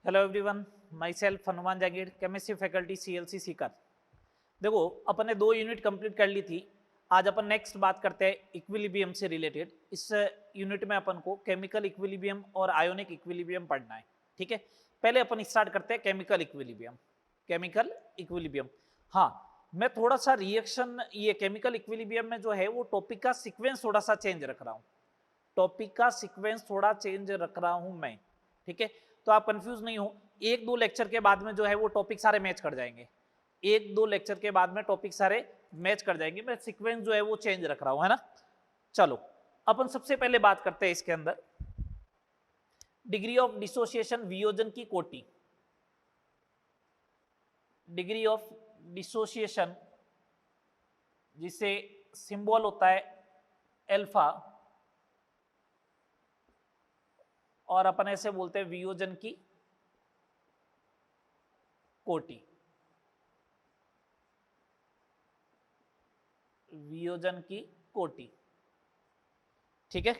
Hello everyone, my self Hanuman Jagir, chemistry faculty CLC Sikar. देखो, अपन ने 2 unit complete कर ली थी। आज अपन नेक्स्ट बात करते हैं इक्विलिब्रियम से रिलेटेड। इस यूनिट में अपन को केमिकल इक्विलिब्रियम और आयोनिक इक्विलिब्रियम पढ़ना है। ठीक है, पहले अपन स्टार्ट करते हैं केमिकल इक्विलिब्रियम। केमिकल इक्विलिब्रियम, हाँ, मैं थोड़ा सा रिएक्शन, ये केमिकल इक्विलिब्रियम में जो है वो टॉपिक का सीक्वेंस थोड़ा सा चेंज रख रहा हूँ। टॉपिक का सीक्वेंस थोड़ा चेंज रख रहा हूं मैं। ठीक है, तो आप कंफ्यूज नहीं हो। 1-2 लेक्चर के बाद में जो है वो टॉपिक सारे मैच कर जाएंगे। 1-2 लेक्चर के बाद में टॉपिक सारे मैच कर जाएंगे। मैं सीक्वेंस जो है वो चेंज रख रहा हूं, है ना। चलो, अपन सबसे पहले बात करते हैं इसके अंदर डिग्री ऑफ डिसोसिएशन, वियोजन की कोटि। डिग्री ऑफ डिसोसिएशन जिसे सिंबल होता है अल्फा, और अपन ऐसे बोलते हैं वियोजन की कोटि। वियोजन की कोटि, ठीक है।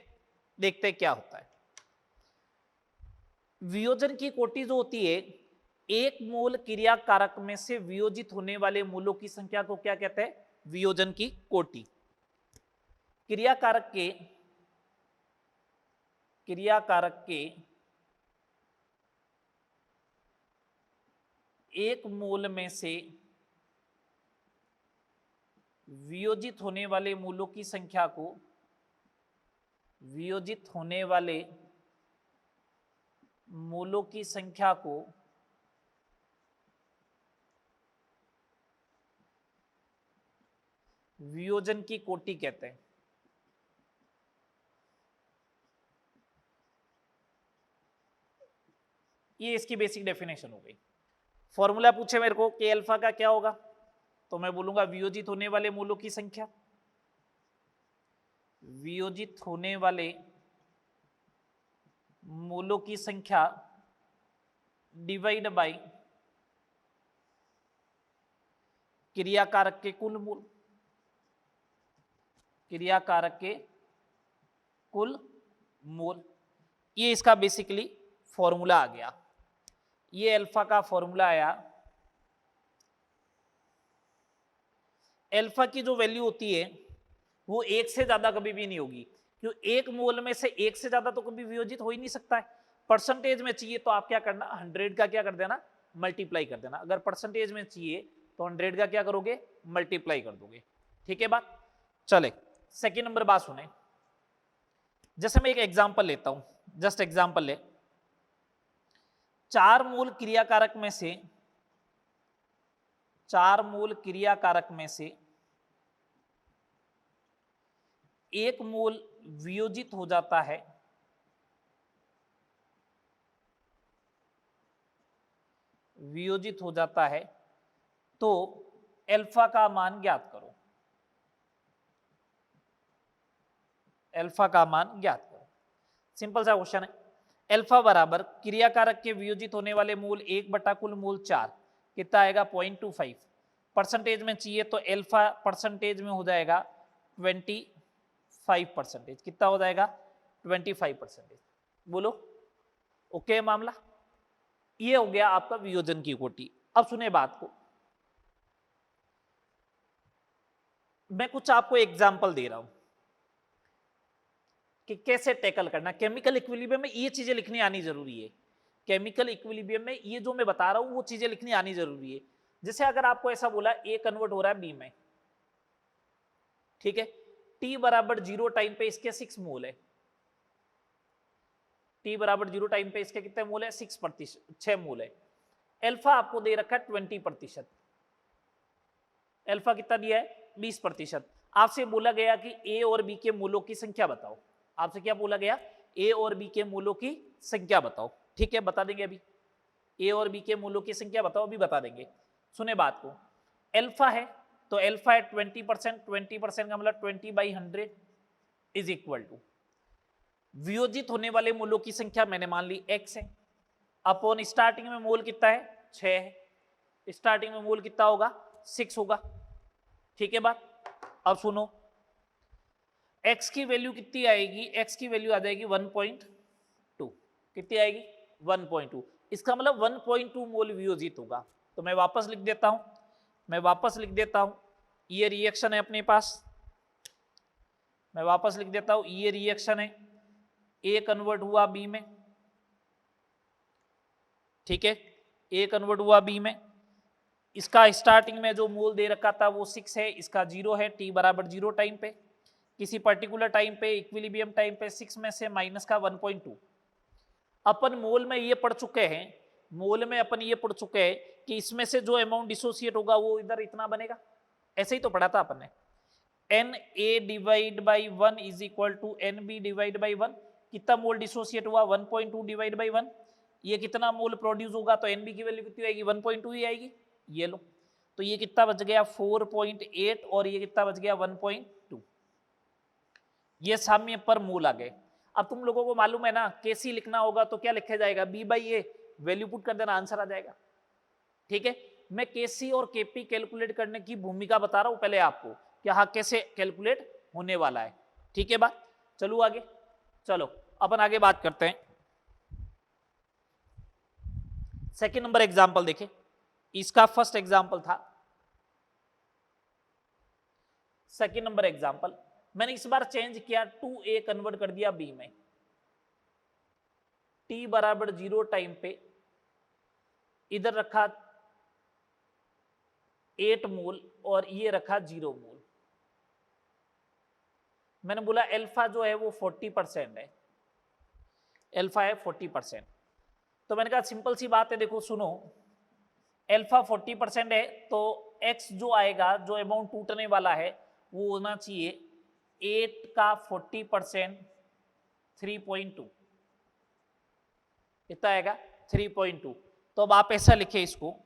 देखते हैं क्या होता है। वियोजन की कोटि जो होती है, एक मूल क्रिया कारक में से वियोजित होने वाले मूलों की संख्या को क्या कहते हैं? वियोजन की कोटि। क्रिया कारक के एक मूल में से वियोजित होने वाले मूलों की संख्या को, वियोजित होने वाले मूलों की संख्या को वियोजन की कोटि कहते हैं। ये इसकी बेसिक डेफिनेशन हो गई। फॉर्मूला पूछे मेरे को कि अल्फा का क्या होगा, तो मैं बोलूंगा वियोजित होने वाले मूलों की संख्या, वियोजित होने वाले मूलों की संख्या डिवाइड बाय क्रिया कारक के कुल मूल, क्रिया कारक के कुल मूल। ये इसका बेसिकली फॉर्मूला आ गया। ये अल्फा का फॉर्मूला आया। अल्फा की जो वैल्यू होती है वो 1 से ज्यादा कभी भी नहीं होगी, क्यों? एक मोल में से 1 से ज्यादा तो कभी वियोजित हो ही नहीं सकता है। परसेंटेज में चाहिए तो आप क्या करना, 100 का क्या कर देना, मल्टीप्लाई कर देना। अगर परसेंटेज में चाहिए तो 100 का क्या करोगे, मल्टीप्लाई कर दोगे। ठीक है बात। चले, सेकेंड नंबर बात सुने। जैसे मैं एक एग्जाम्पल लेता हूं, जस्ट एग्जाम्पल ले। 4 मूल क्रिया कारक में से, 4 मूल क्रिया कारक में से एक मूल वियोजित हो जाता है, वियोजित हो जाता है, तो अल्फा का मान ज्ञात करो। अल्फा का मान ज्ञात करो। सिंपल सा क्वेश्चन है। अल्फा बराबर क्रिया कारक के वियोजित होने वाले मूल 1 बटा कुल मूल 4, कितना आएगा 0.25। परसेंटेज में चाहिए तो अल्फा परसेंटेज में हो जाएगा 25%। कितना हो जाएगा 25%। बोलो ओके मामला। ये हो गया आपका वियोजन की कोटि। अब सुने बात को, मैं कुछ आपको एग्जाम्पल दे रहा हूं कि कैसे टैकल करना। केमिकल इक्विलिब्रियम में ये चीजें लिखनी आनी जरूरी है। केमिकल इक्विलिब्रियम में ये जो मैं बता रहा हूं वो चीजें लिखनी आनी जरूरी है। जैसे अगर आपको ऐसा बोला ए कन्वर्ट हो रहा है बी में, ठीक है, टी बराबर 0 टाइम पे इसके 6 मोल है। टी बराबर 0 टाइम पे इसके कितने मोल है, 6 मोल है। अल्फा आपको दे रखा है 20%। अल्फा कितना दिया है, 20%। आपसे बोला गया कि ए और बी के मूलों की संख्या बताओ। आपसे क्या बोला गया, ए और बी के मूलों की संख्या बताओ। ठीक है, बता देंगे अभी। ए और बी के मूलों की संख्या बताओ, अभी बता देंगे। सुने बात को, अल्फा है तो अल्फा है 20%। 20% का मतलब 20/100 इज इक्वल टू वियोजित होने वाले मूलों की संख्या मैंने मान ली x है, अपॉन स्टार्टिंग में मोल कितना है, 6 है। स्टार्टिंग में मोल कितना होगा, 6 होगा। ठीक है बात। अब सुनो, x की वैल्यू कितनी आएगी, x की वैल्यू आ जाएगी 1.2। कितनी आएगी, 1.2। इसका मतलब 1.2 मोल वियोजित होगा। तो मैं वापस लिख देता हूं, ये रिएक्शन है अपने पास, मैं वापस लिख देता हूं, ये रिएक्शन है, ए कन्वर्ट हुआ बी में, ठीक है, ए कन्वर्ट हुआ बी में। इसका स्टार्टिंग में जो मोल दे रखा था वो 6 है, इसका 0 है, टी बराबर 0 टाइम पे, किसी पर्टिकुलर टाइम पे इक्विलिब्रियम टाइम पे 6 में से माइनस का 1.2। अपन मोल में ये पढ़ चुके हैं, कि इसमें से जो अमाउंट डिसोसिएट होगा वो इधर इतना बनेगा, ऐसे ही तो पढ़ा था अपन ने। N A divide by 1 is equal to N B divide by 1। कितना मोल डिसोसिएट हुआ? 1.2 डिवाइड बाई 1। ये कितना मोल प्रोड्यूस होगा? तो एन बी की वैल्यू कितनी आएगी? 1.2 ही आएगी। ये लो, तो ये कितना बच गया? 4.8 और ये कितना बच गया? 1.2। ये साम्य पर मोल आ गए। अब तुम लोगों को मालूम है ना, केसी लिखना होगा तो क्या लिखा जाएगा? B by A, value put कर देना, आंसर आ जाएगा। ठीक है, मैं केसी और केपी कैलकुलेट करने की भूमिका बता रहा हूं पहले आपको, कि हाँ कैसे कैलकुलेट होने वाला है। ठीक है बात, चलो आगे, चलो अपन आगे बात करते हैं। सेकंड नंबर एग्जांपल देखें, इसका फर्स्ट एग्जांपल था, सेकंड नंबर एग्जांपल मैंने इस बार चेंज किया, 2a कन्वर्ट कर दिया b में, t बराबर 0 टाइम पे इधर रखा 8 मोल और ये रखा 0 मोल। मैंने बोला अल्फा जो है वो 40% है, अल्फा है 40%। तो मैंने कहा सिंपल सी बात है, देखो सुनो, अल्फा 40% है तो x जो आएगा, जो अमाउंट टूटने वाला है वो होना चाहिए 8 का 40%, 3.2 कितना आएगा? 3.2। तो अब आप ऐसा लिखे, इसको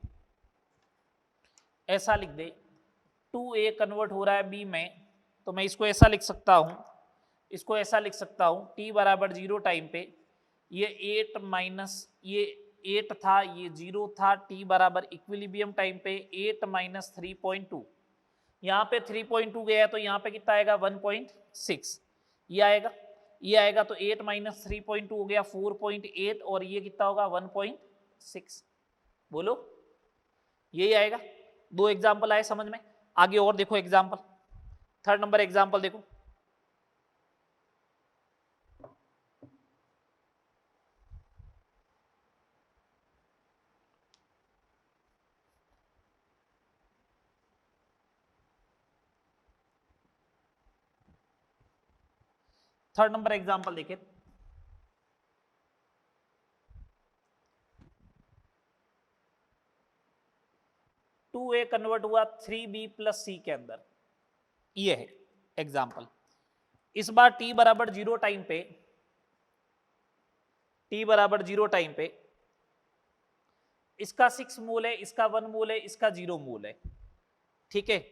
ऐसा लिख दे, 2a कन्वर्ट हो रहा है b में, तो मैं इसको ऐसा लिख सकता हूं, इसको ऐसा लिख सकता हूं, t बराबर 0 टाइम पे ये 8 माइनस ये 8 था, ये 0 था, t बराबर इक्विलिब्रियम टाइम पे 8 माइनस 3.2, यहाँ पे 3.2 गया तो यहाँ पे कितना आएगा? 1.6 ये आएगा, तो 8 माइनस 3.2 हो गया 4.8 और ये कितना होगा? 1.6। बोलो, यही आएगा। दो एग्जाम्पल आए समझ में? आगे और देखो एग्जाम्पल, थर्ड नंबर एग्जाम्पल देखो, थर्ड नंबर एग्जाम्पल देखिए, टू ए कन्वर्ट हुआ 3b प्लस सी के अंदर, ये है एग्जाम्पल। इस बार t बराबर 0 टाइम पे, t बराबर 0 टाइम पे इसका 6 मोल है, इसका 1 मोल है, इसका 0 मोल है। ठीक है,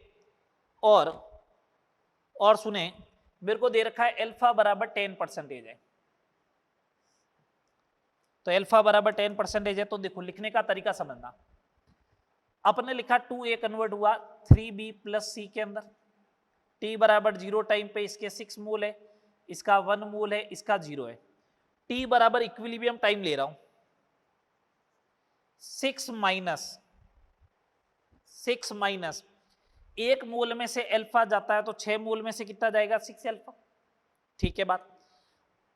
और सुने, मेरे को दे रखा है अल्फा बराबर 10% है, तो अल्फा बराबर 10% है, तो देखो लिखने का तरीका समझना। अपने लिखा 2a कन्वर्ट हुआ 3b प्लस सी के अंदर, t बराबर 0 टाइम पे इसके 6 मोल है, इसका 1 मोल है, इसका 0 है। t बराबर इक्विलिब्रियम टाइम ले रहा हूं, 6 माइनस 1 मोल में से अल्फा जाता है तो 6 मोल में से कितना जाएगा? 6 अल्फा। ठीक है बात,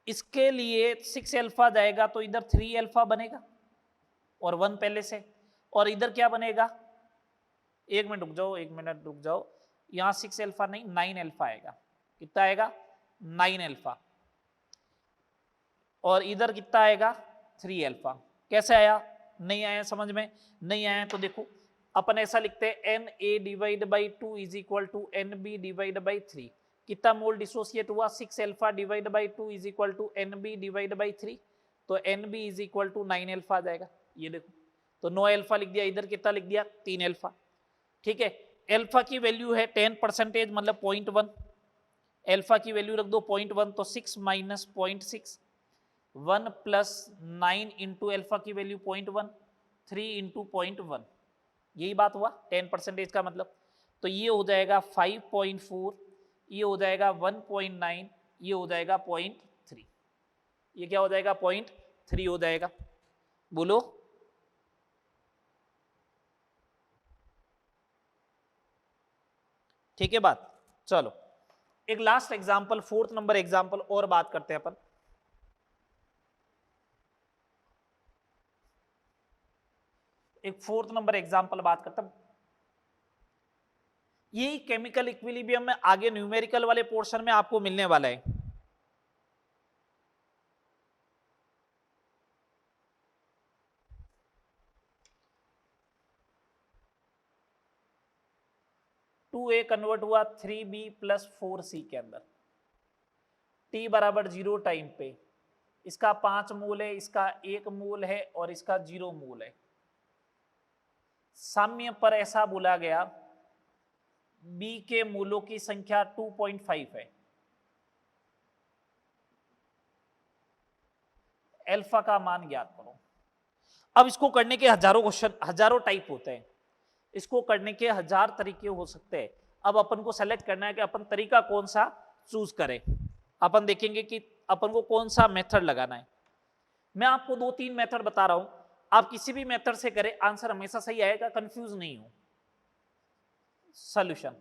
इसके लिए 6 अल्फा जाएगा तो इधर 3 अल्फा बनेगा और 1 पहले से, और इधर क्या बनेगा? एक मिनट रुक जाओ, यहां 6 अल्फा नहीं 9 अल्फा आएगा। कितना आएगा? 9 अल्फा। और इधर कितना आएगा? 3 अल्फा। कैसे आया? नहीं आया समझ में? नहीं आया तो देखो, अपन ऐसा लिखते हैं, N A divide by 2 is equal to N B divide by 3। कितना मोल डिसोसिएट हुआ? 6 alpha divide by 2 is equal to N B divide by 3, तो N B is equal to 9 alpha आ जाएगा। ये देखो, तो 9 अल्फा लिख दिया, इधर कितना लिख दिया? 3 अल्फा। ठीक है, अल्फा की वैल्यू है 10%, मतलब 0.1, अल्फा की वैल्यू रख दो 0.1, तो 6 माइनस 0.6, 1 प्लस 9 इंटू अल्फा की वैल्यू 0.1, 3 इंटू 0.1, यही बात हुआ 10% का मतलब। तो ये हो जाएगा 5.4, ये हो जाएगा 1.9, ये हो जाएगा 0.3, ये क्या हो जाएगा? 0.3 हो जाएगा। बोलो ठीक है बात। चलो एक last example, 4th number example और बात करते हैं अपन। एक 4th नंबर एग्जांपल बात करते हैं। यही केमिकल इक्विलिब्रियम में आगे न्यूमेरिकल वाले पोर्शन में आपको मिलने वाला है। टू ए कन्वर्ट हुआ 3b + 4c के अंदर, t बराबर 0 टाइम पे इसका 5 मूल है, इसका 1 मूल है और इसका 0 मूल है। साम्य पर ऐसा बोला गया b के मूलों की संख्या 2.5 है। अल्फा का मान ज्ञात करो। अब इसको करने के हजारों क्वेश्चन, हजारों टाइप होते हैं, इसको करने के 1000 तरीके हो सकते हैं। अब अपन को सेलेक्ट करना है कि अपन तरीका कौन सा चूज करें। अपन देखेंगे कि अपन को कौन सा मेथड लगाना है। मैं आपको 2-3 मेथड बता रहा हूं, आप किसी भी मेथड से करें, आंसर हमेशा सही आएगा, कंफ्यूज नहीं हो। सॉल्यूशन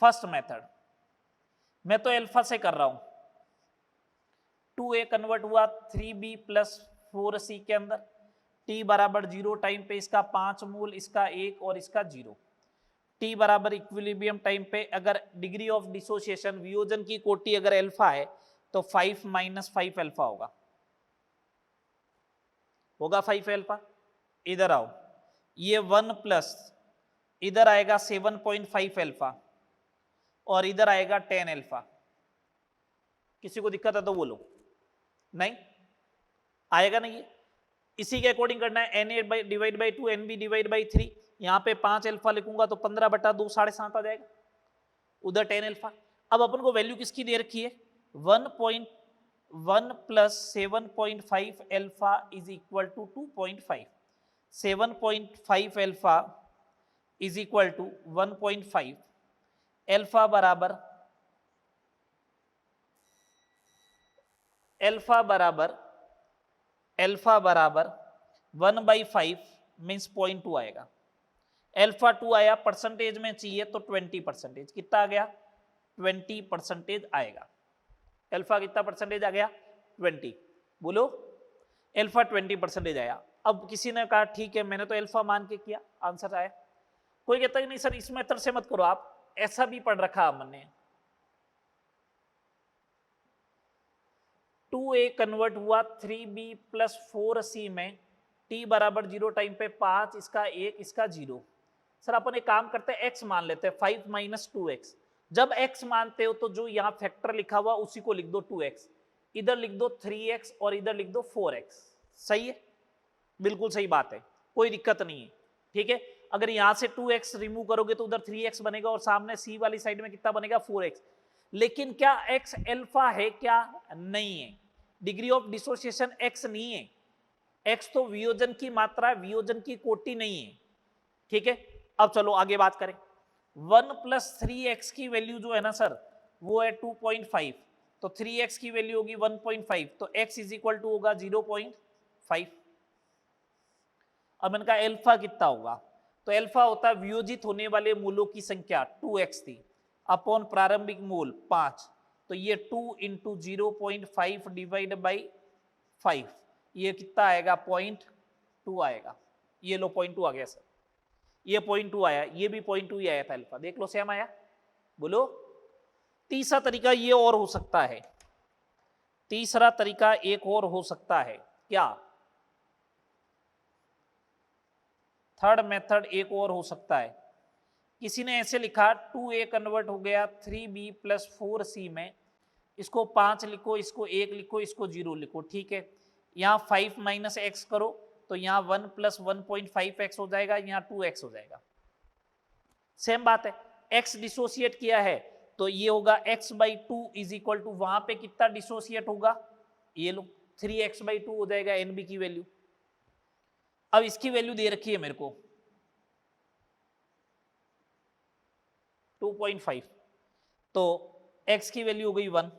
फर्स्ट मेथड, मैं तो अल्फा से कर रहा हूं। 2a कन्वर्ट हुआ 3b + 4c के अंदर, t बराबर 0 टाइम पे इसका 5 मूल, इसका 1 और इसका 0। t बराबर इक्विलिब्रियम टाइम पे अगर डिग्री ऑफ डिसोसिएशन, वियोजन की कोटि अगर अल्फा है तो 5 - 5 अल्फा होगा 5 अल्फा। इधर आओ, ये 1 प्लस इधर आएगा 7.5 अल्फा और इधर आएगा 10 अल्फा। किसी को दिक्कत है तो बोलो, नहीं आएगा नहीं। इसी के अकॉर्डिंग करना है, Na divide by 2 Nb divide by 3। यहां पे 5 अल्फा लिखूंगा तो 15/2 7.5 आ जाएगा, उधर 10 अल्फा। अब अपन को वैल्यू किसकी दे रखी है, 1.1 + 7.5 alpha is equal to 2.5। 7.5 alpha is equal to 1.5। Alpha बराबर 1/5 मीन्स 0.2 आएगा। अल्फा 2 आया, परसेंटेज में चाहिए तो 20%। कितना आ गया, 20% आएगा। अल्फा कितना परसेंटेज आ गया, 20। बोलो अल्फा 20% आया। अब किसी ने कहा ठीक है, मैंने तो अल्फा मान के किया, आंसर आया। कोई कहता है नहीं सर इस मेथड से मत करो, आप ऐसा भी पढ़ रखा हमने। 2a कन्वर्ट हुआ 3b + 4c में, t बराबर 0 टाइम पे 5, इसका 1, इसका 0। सर अपन एक काम करते हैं, x मान लेते हैं, 5 - 2x। जब x मानते हो तो जो यहाँ फैक्टर लिखा हुआ उसी को लिख दो 2x, इधर लिख दो 3x और इधर लिख दो 4x। सही है, बिल्कुल सही बात है, कोई दिक्कत नहीं है। ठीक है, अगर यहाँ से 2x रिमूव करोगे तो उधर 3x बनेगा और सामने c वाली साइड में कितना बनेगा, 4x। लेकिन क्या x अल्फा है, क्या नहीं है। डिग्री ऑफ डिसोसिएशन x नहीं है, x तो वियोजन की मात्रा, वियोजन की कोटि नहीं है। ठीक है, अब चलो आगे बात करें। 1 + 3x की वैल्यू जो है ना सर, वो है 2.5, तो 3x की वैल्यू होगी 1.5, तो x इज इक्वल टू होगा 0.5। अब मैंने कहा अल्फा कितना होगा, तो अल्फा होता है वियोजित होने वाले मूलों की संख्या 2x थी अपॉन प्रारंभिक मूल 5, तो ये 2 × 0.5 डिवाइड बाई 5, ये कितना आएगा, 0.2 आएगा। ये लो 0.2 आ गया सर, ये 0.2 आया, ये भी 0.2 ही आया था अल्फा, देख लो सेम आया। बोलो तीसरा तरीका ये और हो सकता है, तीसरा तरीका एक और हो सकता है, क्या, थर्ड मेथड एक और हो सकता है। किसी ने ऐसे लिखा 2a कन्वर्ट हो गया 3b + 4c में, इसको 5 लिखो, इसको 1 लिखो, इसको 0 लिखो। ठीक है, यहाँ 5 - x करो तो यहाँ 1 + 1.5x हो जाएगा, यहाँ 2x हो जाएगा। सेम बात है, x डिसोसिएट किया है तो ये होगा x/2 इज इक्वल टू, वहां पे कितना डिसोसिएट होगा, ये लो 3x/2 हो जाएगा nb की वैल्यू। अब इसकी वैल्यू दे रखी है मेरे को 2.5, तो x की वैल्यू हो गई 1।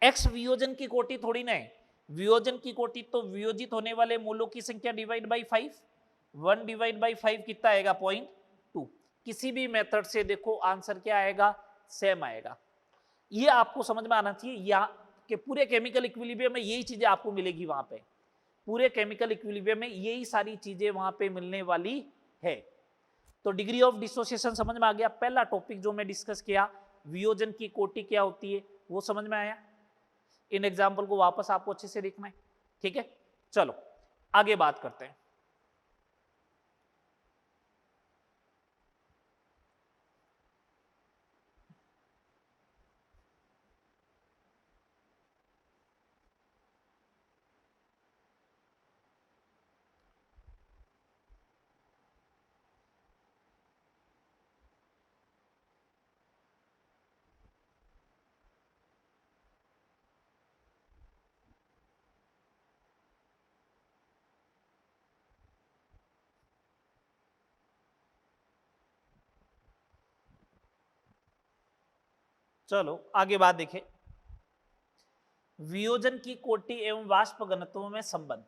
x वियोजन की कोटि थोड़ी ना है, वियोजन की कोटि तो वियोजित होने वाले मूलों की संख्या डिवाइड बाई 5, 1 डिवाइड बाई 5 कितना आएगा, 0.2। किसी भी मेथड से देखो आंसर क्या आएगा, सेम आएगा। ये आपको समझ में आना चाहिए, यहाँ के पूरे केमिकल इक्विलिब्रियम में यही चीजें आपको मिलेगी, वहां पे पूरे केमिकल इक्विलिब्रियम में यही सारी चीजें वहां पे मिलने वाली है। तो डिग्री ऑफ डिसोसिएशन समझ में आ गया। पहला टॉपिक जो मैं डिस्कस किया, वियोजन की कोटि क्या होती है, वो समझ में आया। इन एग्जाम्पल को वापस आपको अच्छे से देखना है, ठीक है। चलो आगे बात करते हैं। चलो आगे बात देखें। वियोजन की कोटि एवं वाष्प घनत्व में संबंध।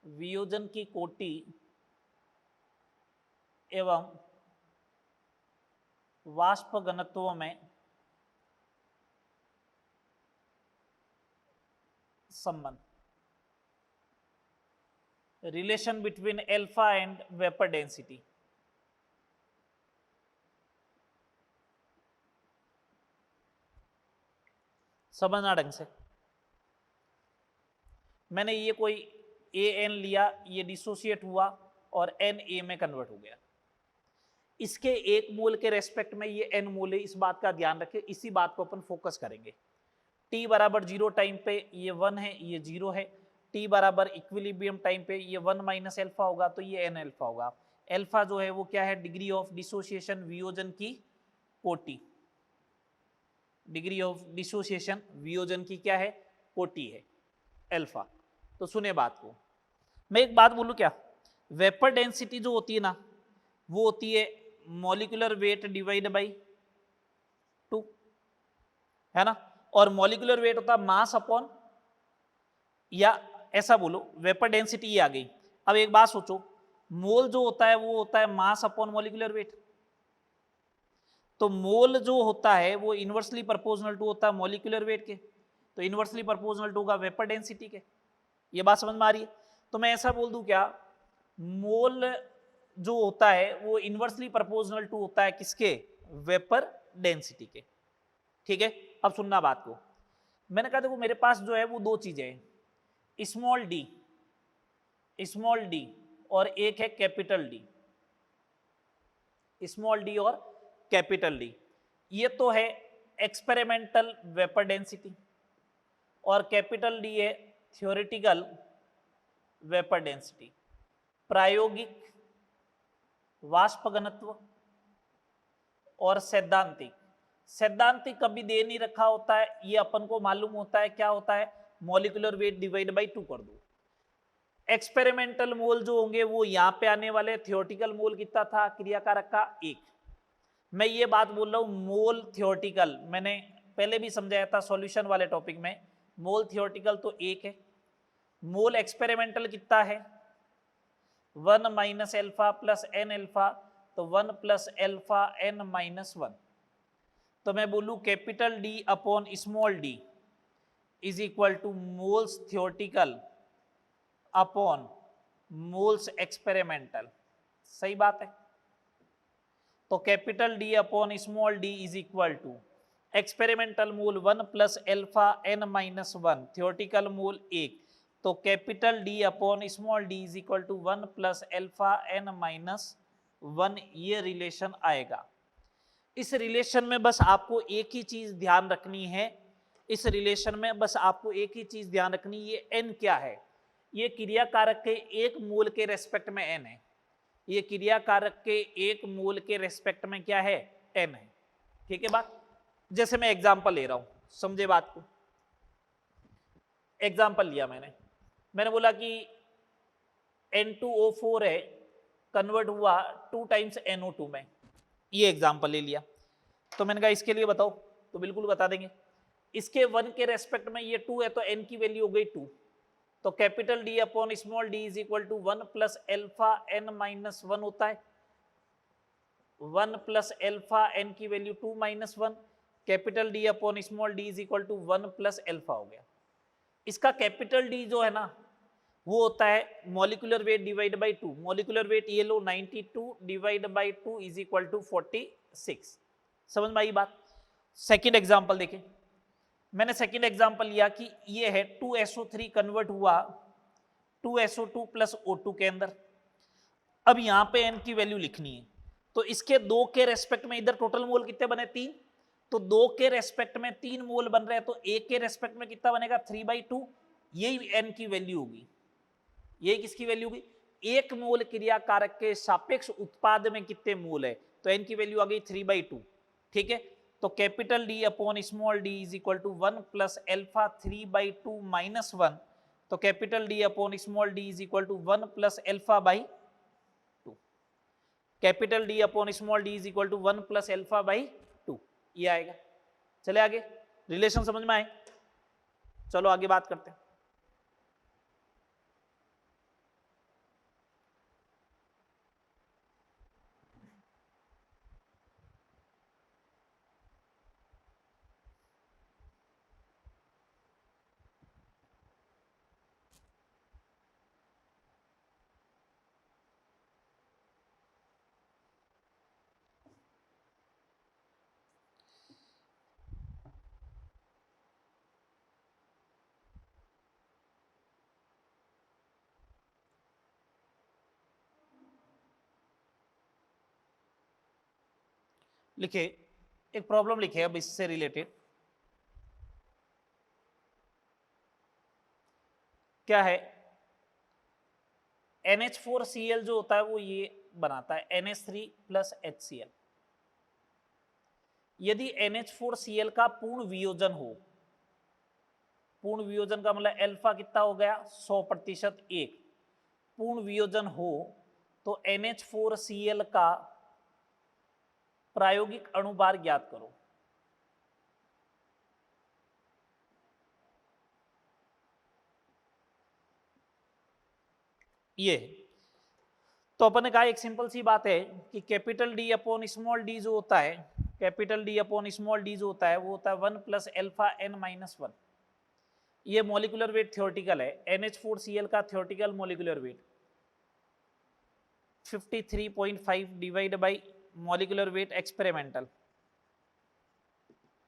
वियोजन की कोटि एवं वाष्प घनत्व में संबंध, relation between alpha and vapour density. समझना ढंग से। मैंने ये कोई ए एन लिया, ये डिसोसिएट हुआ और एन ए में कन्वर्ट हो गया। इसके एक मोल के रेस्पेक्ट में ये एन मोल है, इस बात का ध्यान रखें, इसी बात को अपन फोकस करेंगे। टी बराबर 0 टाइम पे ये 1 है, ये 0 है। टी बराबर इक्विलिब्रियम टाइम पे ये 1 माइनस एल्फा होगा, तो ये एन एल्फा होगा। एल्फा जो है वो क्या है, डिग्री ऑफ डिसोसिएशन वियोजन की कोटि। डिग्री ऑफ डिसोसिएशन वियोजन की क्या है, कोटि है एल्फा। तो सुने बात को, मैं एक बात बोलूं क्या, वेपर डेंसिटी जो होती है ना, वो होती है मॉलिक्यूलर वेट डिवाइड बाई 2, है ना। और मॉलिक्यूलर वेट होता है मास अपॉन, या ऐसा बोलो वेपर डेंसिटी ये आ गई। अब एक बात सोचो, मोल जो होता है वो होता है मास अपॉन मॉलिक्यूलर वेट। तो मोल जो होता है वो इनवर्सली प्रोपोर्शनल टू होता है मॉलिक्यूलर वेट के, तो इनवर्सली प्रोपोर्शनल टू का वेपर डेंसिटी के। ये बात समझ में आ रही है। तो मैं ऐसा बोल दूं क्या, मोल जो होता है वो इनवर्सली प्रोपोर्शनल टू होता है किसके, वेपर डेंसिटी के, ठीक है। अब सुनना बात को, मैंने कहा देखो मेरे पास जो है वो दो चीजें हैं, स्मॉल डी और एक है कैपिटल डी। स्मॉल डी और कैपिटल डी, ये तो है एक्सपेरिमेंटल वेपर डेंसिटी, और कैपिटल डी है थ्योरेटिकल वेपर डेंसिटी, प्रायोगिक वाष्प घनत्व और सैद्धांतिक। सैद्धांतिक कभी दे नहीं रखा होता है, ये अपन को मालूम होता है क्या होता है, मॉलिक्यूलर वेट डिवाइड बाई 2 कर दो। एक्सपेरिमेंटल मोल जो होंगे वो यहां पे आने वाले, थ्योरेटिकल मोल कितना था क्रियाकारक का 1। मैं ये बात बोल रहा हूं मोल थ्योरेटिकल, मैंने पहले भी समझाया था सॉल्यूशन वाले टॉपिक में, मोल थ्योरेटिकल तो 1 है। मोल एक्सपेरिमेंटल कितना है, 1 minus alpha plus N alpha, तो 1 प्लस एल्फा एन माइनस 1। तो मैं बोलूं capital D upon small D is equal to moles theoretical upon moles experimental. सही बात है। तो capital D upon small D is equal to experimental mole 1 plus alpha N minus 1, theoretical mole 1। तो capital D upon small D is equal to 1 plus alpha N minus 1, ये relation आएगा। इस relation में बस आपको एक ही चीज ध्यान रखनी है, इस रिलेशन में बस आपको एक ही चीज ध्यान रखनी, ये एन क्या है, ये क्रियाकारक के एक मोल के रेस्पेक्ट में एन है, ये क्रियाकारक के एक मोल के रेस्पेक्ट में क्या है, एन है, ठीक है बात। जैसे मैं एग्जांपल ले रहा हूं, समझे बात को। एग्जांपल लिया मैंने बोला कि N2O4 है, कन्वर्ट हुआ 2 टाइम्स NO2 में, ये एग्जांपल ले लिया। तो मैंने कहा इसके लिए बताओ, तो बिल्कुल बता देंगे। इसके 1 के रेस्पेक्ट में ये 2 है, तो N की वैल्यू हो गई 2, तो capital D upon small D is equal to 1 plus alpha N minus 1 होता है। 1 प्लस एल्फा एन की value 2 minus 1, capital D upon small D is equal to 1 plus alpha हो गया। इसका कैपिटल डी जो है ना वो होता है molecular weight divide by 2। Molecular weight ये लो 92 divide by 2 is equal to 46। समझ में आई बात? सेकेंड एग्जाम्पल देखें। मैंने सेकेंड एग्जाम्पल लिया कि ये है 2SO3 कन्वर्ट हुआ 2SO2 प्लस O2 के अंदर। अब यहां पे n की वैल्यू लिखनी है, तो इसके 2 के रेस्पेक्ट में इधर टोटल मोल कितने बने 3, तो 2 के रेस्पेक्ट में 3 मोल बन रहे हैं, तो 1 के रेस्पेक्ट में कितना बनेगा 3/2। यही n की वैल्यू होगी। ये किसकी वैल्यू होगी? 1 मोल क्रिया कारक के सापेक्ष उत्पाद में कितने मोल है, तो n की वैल्यू आ गई 3/2। ठीक है, तो capital D upon small D is equal to 1 plus alpha 3/2 minus 1, तो capital D upon small D is equal to 1 plus alpha by 2। Capital D upon small D is equal to 1 plus alpha by 2, ये आएगा। चले आगे, relation समझ में आए? चलो आगे बात करते हैं। लिखे एक प्रॉब्लम लिखे अब इससे रिलेटेड। क्या है? NH4Cl जो होता है वो ये बनाता है NH3 प्लस HCl। यदि NH4Cl का पूर्ण वियोजन हो, पूर्ण वियोजन का मतलब अल्फा कितना हो गया 100% 1, पूर्ण वियोजन हो तो NH4Cl का प्रायोगिक अणुभार ज्ञात करो। ये तो अपन ने कहा एक सिंपल सी बात है कि capital D upon small D जो होता है, capital D upon small D जो होता है वो होता है 1 प्लस एल्फा एन माइनस 1। ये मॉलिक्यूलर वेट थ्योरेटिकल है। NH4Cl का theoretical molecular weight 53.5 divide by molecular weight experimental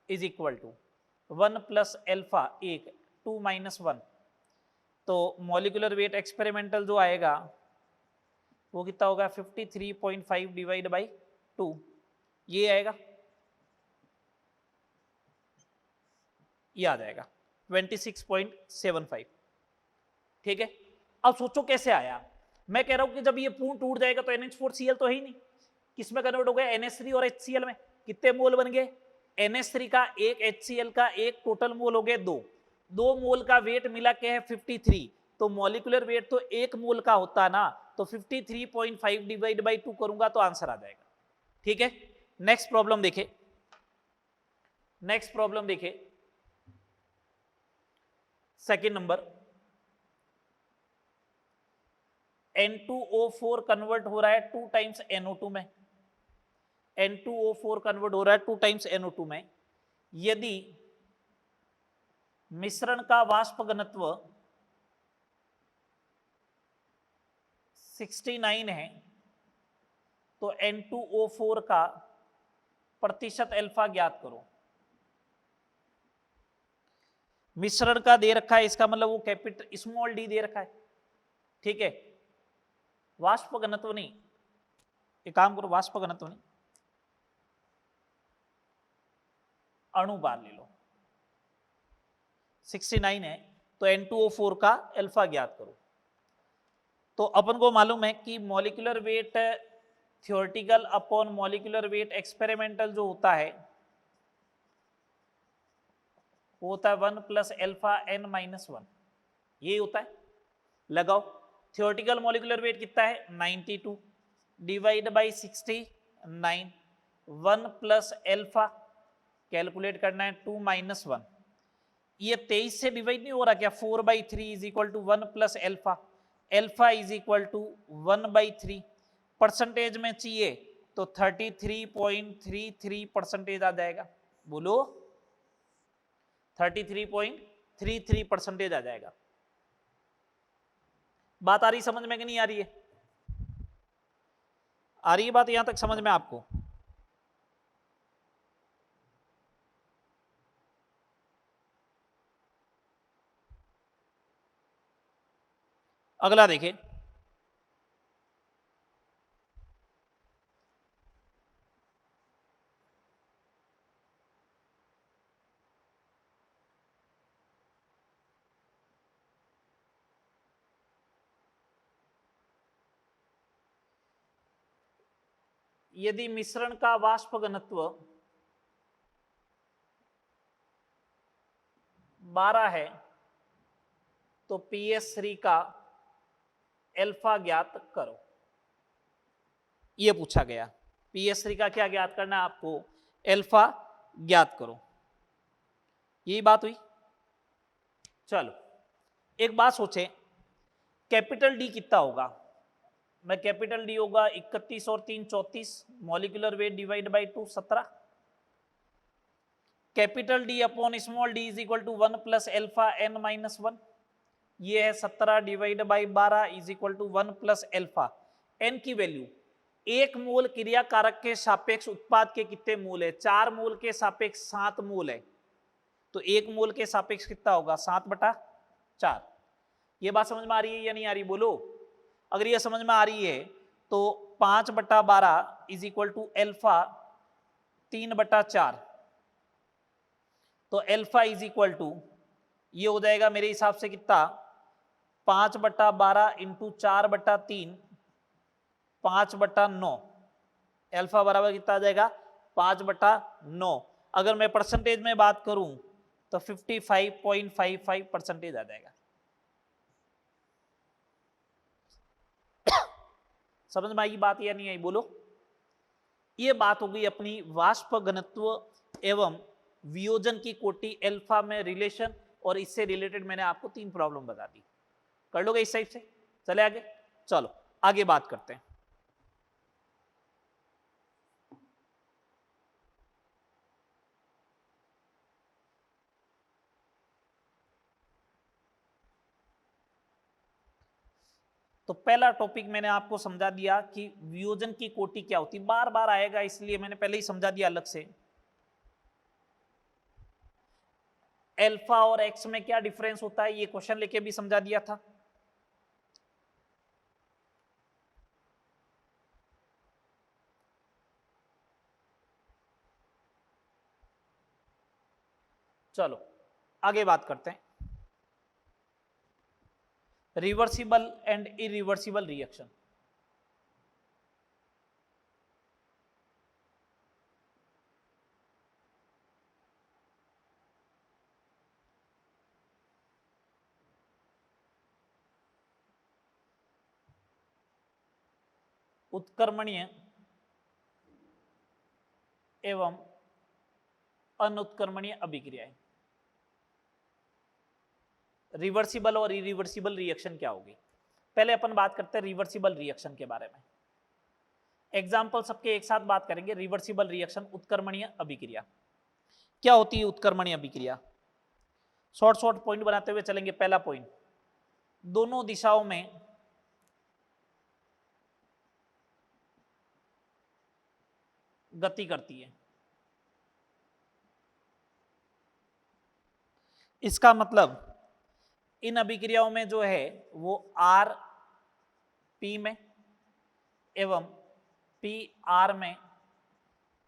is equal to 1 plus alpha 1 2 minus 1, तो मॉलिक्यूलर वेट एक्सपेरिमेंटल जो आएगा वो कितना होगा 53.5 डिवाइड बाई 2, ये आएगा, ये आ जाएगा 26.75। ठीक है, अब सोचो कैसे आया। मैं कह रहा हूं कि जब ये पूर्ण टूट जाएगा तो NH4Cl तो है ही नहीं, किसमें कन्वर्ट हो गया NH3 और HCl में। कितने मोल बन गए? NH3 का 1, HCl का 1, टोटल मोल हो गए 2 मोल का वेट मिला के है 53, तो मॉलिक्यूलर वेट तो 1 मोल का होता ना, तो 53.5 डिवाइड बाई 2 करूंगा तो आंसर आ जाएगा। ठीक है, नेक्स्ट प्रॉब्लम देखे, नेक्स्ट प्रॉब्लम देखे सेकेंड नंबर। N2O4 कन्वर्ट हो रहा है 2 टाइम्स NO2 में, N2O4 कन्वर्ट हो रहा है 2 टाइम्स NO2 में। यदि मिश्रण का वाष्प घनत्व 69 है तो N2O4 का प्रतिशत अल्फा ज्ञात करो। मिश्रण का दे रखा है, इसका मतलब वो कैपिटल स्मॉल डी दे रखा है। ठीक है, वाष्प घनत्व नहीं, एक काम करो वाष्प घनत्व नहीं, अणुभार ले लो। 69 है तो N2O4 का अल्फा ज्ञात करो। तो अपन को मालूम है कि molecular weight theoretical upon molecular weight experimental जो होता है वो होता है 1 प्लस एल्फा एन माइनस 1, ये होता है। लगाओ, थ्योरेटिकल मॉलिक्यूलर वेट कितना है 92 divide by 69, 1 plus alpha calculate करना है 2 माइनस 1, ये 23 से डिवाइड नहीं हो रहा क्या? 4/3 is equal to 1 plus alpha, alpha is equal to 1/3। Percentage में चाहिए तो 33.33% आ जाएगा। बोलो 33.33% आ जाएगा। बात आ रही समझ में कि नहीं आ रही है? आ रही है बात यहां तक समझ में आपको? अगला देखिए, यदि मिश्रण का वाष्प घनत्व 12 है तो PS3 का एल्फा ज्ञात करो। यह पूछा गया, PS3 का क्या ज्ञात करना है आपको? एल्फा ज्ञात करो। यही बात हुई। चलो एक बात सोचे, कैपिटल डी कितना होगा? मैं कैपिटल डी होगा 31 और 3 34, molecular weight divide by 2 17। Capital D upon small D is equal to 1 plus alpha N minus 1। ये है 17 divide by 12 is equal to 1 plus alpha. N की वैल्यू, एक मोल क्रिया कारक के सापेक्ष उत्पाद के कितने मोल है? 4 मोल के सापेक्ष 7 मोल है, तो एक मोल के सापेक्ष कितना होगा? 7/4। ये बात समझ में आ रही है या नहीं आ रही? बोलो। अगर ये समझ में आ रही है तो 5/12 इज इक्वल टू एल्फा 3/4, तो एल्फा इज इक्वल टू ये हो जाएगा मेरे हिसाब से कितना? 5/12 इंटू 4/3 5/9। एल्फा बराबर कितना आ जाएगा? 5/9। अगर मैं परसेंटेज में बात करूं तो 55.55% आ जाएगा। समझ में आई बात या नहीं आई? बोलो। ये बात हो गई अपनी वाष्प घनत्व एवं वियोजन की कोटि एल्फा में रिलेशन, और इससे रिलेटेड मैंने आपको 3 प्रॉब्लम बता दी। कर लोगे इस टाइप से? चले आगे, चलो आगे बात करते हैं। तो पहला टॉपिक मैंने आपको समझा दिया कि वियोजन की कोटि क्या होती, बार बार आएगा इसलिए मैंने पहले ही समझा दिया अलग से। एल्फा और एक्स में क्या डिफरेंस होता है, ये क्वेश्चन लेके भी समझा दिया था। चलो आगे बात करते हैं, रिवर्सिबल एंड इरिवर्सिबल रिएक्शन। उत्क्रमणीय एवं अनुत्क्रमणीय अभिक्रियाएं। रिवर्सिबल और इरिवर्सिबल रिएक्शन क्या होगी? पहले अपन बात करते हैं रिवर्सिबल रिएक्शन के बारे में। एग्जाम्पल सबके एक साथ बात करेंगे। रिवर्सिबल रिएक्शन, उत्क्रमणीय अभिक्रिया। क्या होती है उत्क्रमणीय अभिक्रिया? शॉर्ट शॉर्ट पॉइंट बनाते हुए चलेंगे। पहला पॉइंट, दोनों दिशाओं में गति करती है। इसका मतलब इन अभिक्रियाओं में जो है वो आर पी में एवं पी आर में,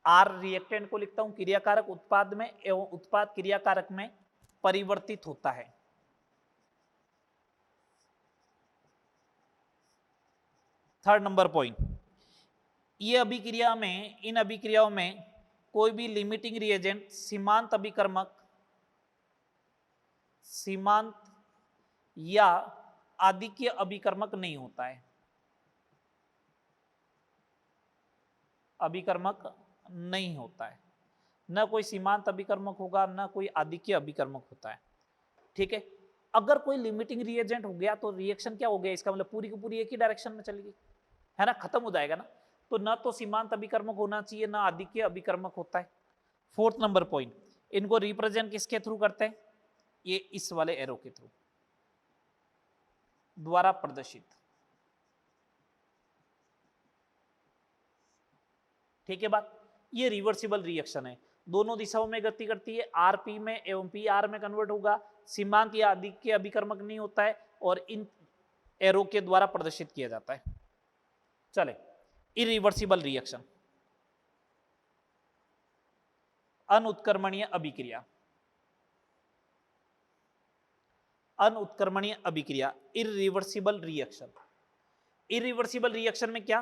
आर रिएक्टेंट को लिखता हूं क्रियाकारक उत्पाद में एवं उत्पाद क्रियाकारक में परिवर्तित होता है। थर्ड नंबर पॉइंट, ये अभिक्रिया में, इन अभिक्रियाओं में कोई भी लिमिटिंग रिएजेंट सीमांत अभिकर्मक, सीमांत या आदिक्य अभिकर्मक नहीं होता है। अभिकर्मक नहीं होता है, न कोई सीमांत अभिकर्मक होगा, न कोई आदिक्य अभिकर्मक होता है। ठीक है। अगर कोई लिमिटिंग रिएजेंट हो गया तो रिएक्शन क्या हो गया, इसका मतलब पूरी की पूरी एक ही डायरेक्शन में चली गई, है ना, खत्म हो जाएगा ना। तो ना तो सीमांत अभिकर्मक होना चाहिए ना आदिक्य अभिकर्मक होता है। फोर्थ नंबर पॉइंट, इनको रिप्रेजेंट किसके थ्रू करते हैं, ये इस वाले एरो के थ्रू द्वारा प्रदर्शित, ठीक है बात। ये रिवर्सिबल रिएक्शन है, दोनों दिशाओं में गति करती है, आरपी में एवं पी आर में कन्वर्ट होगा, सीमांत या आदिक्य अभिकर्मक नहीं होता है और इन एरो के द्वारा प्रदर्शित किया जाता है। चले, इरिवर्सिबल रिएक्शन, अनुत्क्रमणीय अभिक्रिया, अनुत्क्रमणीय अभिक्रिया, इरिवर्सिबल रिएक्शन। इरिवर्सिबल रिएक्शन में क्या,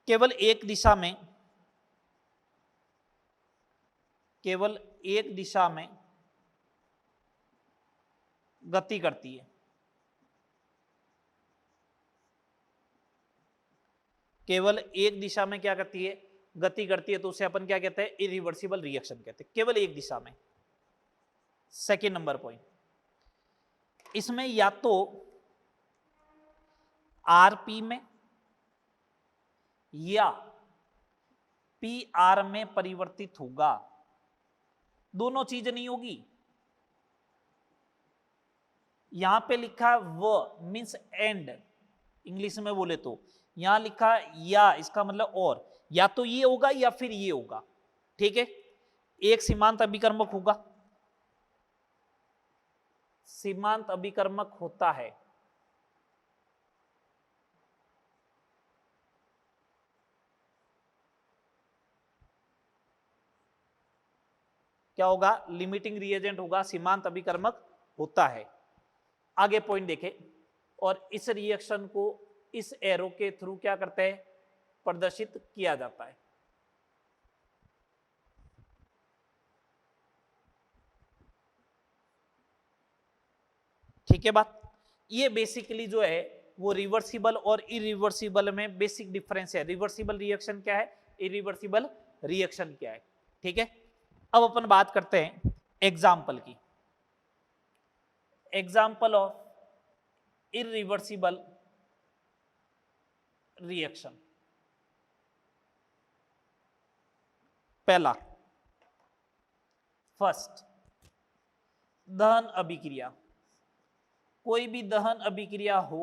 केवल एक दिशा में, केवल एक दिशा में गति करती है, केवल एक दिशा में क्या करती है, गति करती है, तो उसे अपन क्या कहते हैं, इरिवर्सिबल रिएक्शन कहते हैं, केवल एक दिशा में। सेकेंड नंबर पॉइंट, इसमें या तो आरपी में या पी आर में परिवर्तित होगा, दोनों चीज नहीं होगी। यहां पे लिखा व मीन्स एंड, इंग्लिश में बोले तो, यहां लिखा या, इसका मतलब और, या तो ये होगा या फिर ये होगा, ठीक है। एक सीमांत अभिकर्मक होगा, सीमांत अभिकर्मक होता है, क्या होगा, लिमिटिंग रिएजेंट होगा, सीमांत अभिकर्मक होता है। आगे पॉइंट देखें, और इस रिएक्शन को इस एरो के थ्रू क्या करते हैं, प्रदर्शित किया जाता है। ठीक है बात। ये बेसिकली जो है वो रिवर्सिबल और इरिवर्सिबल में बेसिक डिफरेंस है, रिवर्सिबल रिएक्शन क्या है, इरिवर्सिबल रिएक्शन क्या है, ठीक है। अब अपन बात करते हैं एग्जाम्पल की, एग्जाम्पल ऑफ इरिवर्सिबल रिएक्शन। पहला, फर्स्ट, दहन अभिक्रिया। कोई भी दहन अभिक्रिया हो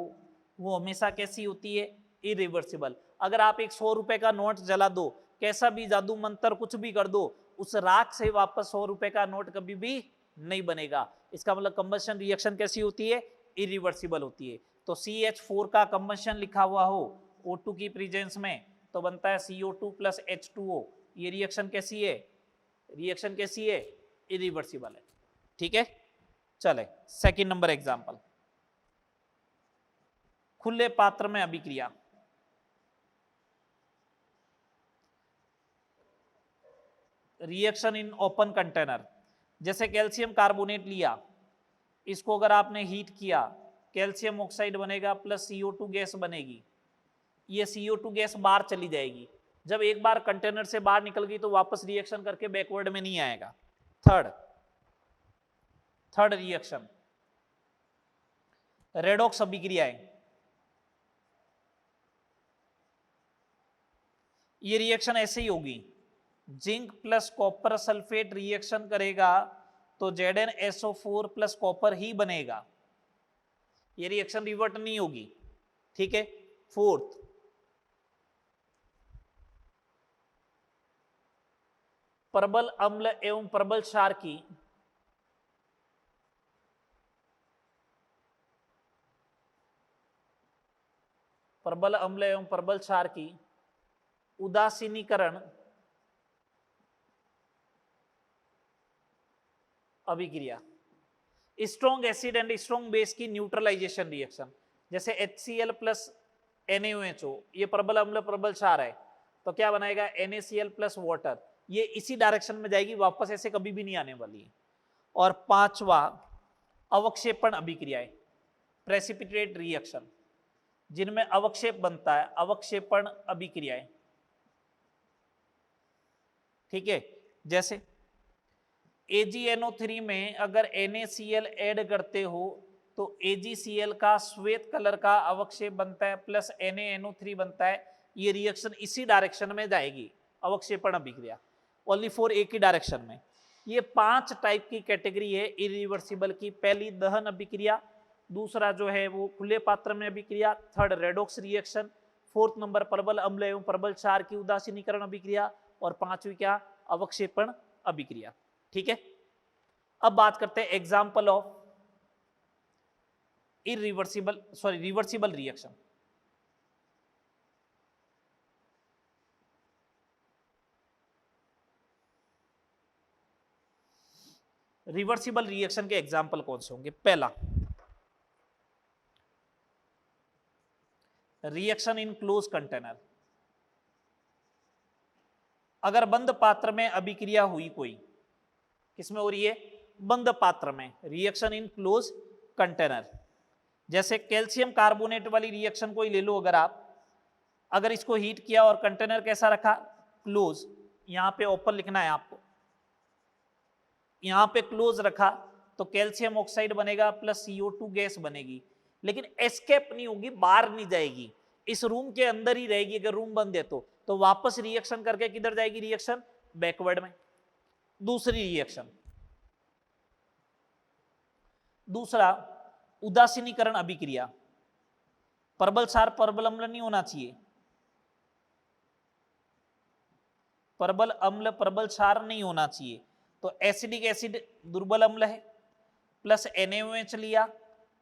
वो हमेशा कैसी होती है, इरिवर्सिबल। अगर आप एक 100 रुपए का नोट जला दो, कैसा भी जादू मंत्र कुछ भी कर दो, उस राख से वापस 100 रुपए का नोट कभी भी नहीं बनेगा। इसका मतलब कंबशन रिएक्शन कैसी होती है, इरिवर्सिबल होती है। तो CH4 का कंबशन लिखा हुआ हो O2 की प्रेजेंस में, तो बनता है CO2 प्लस H2O। ये रिएक्शन कैसी है, रिएक्शन कैसी है, इरिवर्सिबल है, ठीक है। चले सेकंड नंबर एग्जांपल, खुले पात्र में अभिक्रिया। रिएक्शन इन ओपन कंटेनर, जैसे कैल्शियम कार्बोनेट लिया, इसको अगर आपने हीट किया, कैल्शियम ऑक्साइड बनेगा प्लस CO2 गैस बनेगी। ये CO2 गैस बाहर चली जाएगी, जब एक बार कंटेनर से बाहर निकल गई तो वापस रिएक्शन करके बैकवर्ड में नहीं आएगा। थर्ड रिएक्शन, रेडॉक्स अभिक्रियाएं। ये रिएक्शन ऐसे ही होगी, zinc plus copper sulphate reaction करेगा तो ZnSO4 प्लस कॉपर ही बनेगा, ये रिएक्शन रिवर्ट नहीं होगी, ठीक है। फोर्थ, प्रबल अम्ल एवं प्रबल क्षार की प्रबल अम्ल एवं प्रबल क्षार की उदासीनीकरण अभिक्रिया। Strong acid and strong base की न्यूट्रलाइजेशन रिएक्शन, जैसे HCl प्लस NaOH, ये प्रबल अम्ल प्रबल क्षार है, तो क्या बनाएगा, NaCl प्लस वाटर। ये इसी डायरेक्शन में जाएगी, वापस ऐसे कभी भी नहीं आने वाली है। और पांचवा, अवक्षेपण अभिक्रियाएं, प्रेसिपिटेट रिएक्शन, जिनमें अवक्षेप बनता है, अवक्षेपण अभिक्रियाएं, ठीक है। जैसे AgNO3 में अगर NaCl ऐड करते हो तो AgCl का श्वेत कलर का अवक्षेप बनता है प्लस NaNO3 बनता है। ये रिएक्शन इसी डायरेक्शन में जाएगी, अवक्षेपण अभिक्रिया, ओनली फॉर एक ही डायरेक्शन में। ये 5 टाइप की कैटेगरी है इरिवर्सिबल की। पहली दहन अभिक्रिया, दूसरा जो है वो खुले पात्र में अभिक्रिया, third redox reaction, fourth number प्रबल अम्ल एवं प्रबल क्षार की उदासीनीकरण अभिक्रिया, और पांचवी क्या, अवक्षेपण अभिक्रिया। ठीक है, अब बात करते हैं example of reversible reaction. Reversible reaction के एग्जाम्पल कौन से होंगे? पहला, रिएक्शन इन क्लोज कंटेनर। अगर बंद पात्र में अभिक्रिया हुई कोई, किसमें हो रही है? बंद पात्र में, रिएक्शन इन क्लोज कंटेनर। जैसे कैल्शियम कार्बोनेट वाली रिएक्शन कोई ले लो, अगर आप, अगर इसको हीट किया और कंटेनर कैसा रखा? क्लोज। यहां पे ओपन लिखना है आपको, यहां पे क्लोज रखा तो कैल्शियम ऑक्साइड बनेगा प्लस CO2 गैस बनेगी, लेकिन एस्केप नहीं होगी, बाहर नहीं जाएगी, इस रूम के अंदर ही रहेगी। अगर रूम बंद है तो वापस रिएक्शन करके किधर जाएगी? रिएक्शन बैकवर्ड में। दूसरी रिएक्शन, दूसरा उदासीनीकरण अभिक्रिया। प्रबल क्षार प्रबल अम्ल नहीं होना चाहिए, प्रबल अम्ल प्रबल क्षार नहीं होना चाहिए, तो एसिडिक एसिड दुर्बल अम्ल है, प्लस NaOH लिया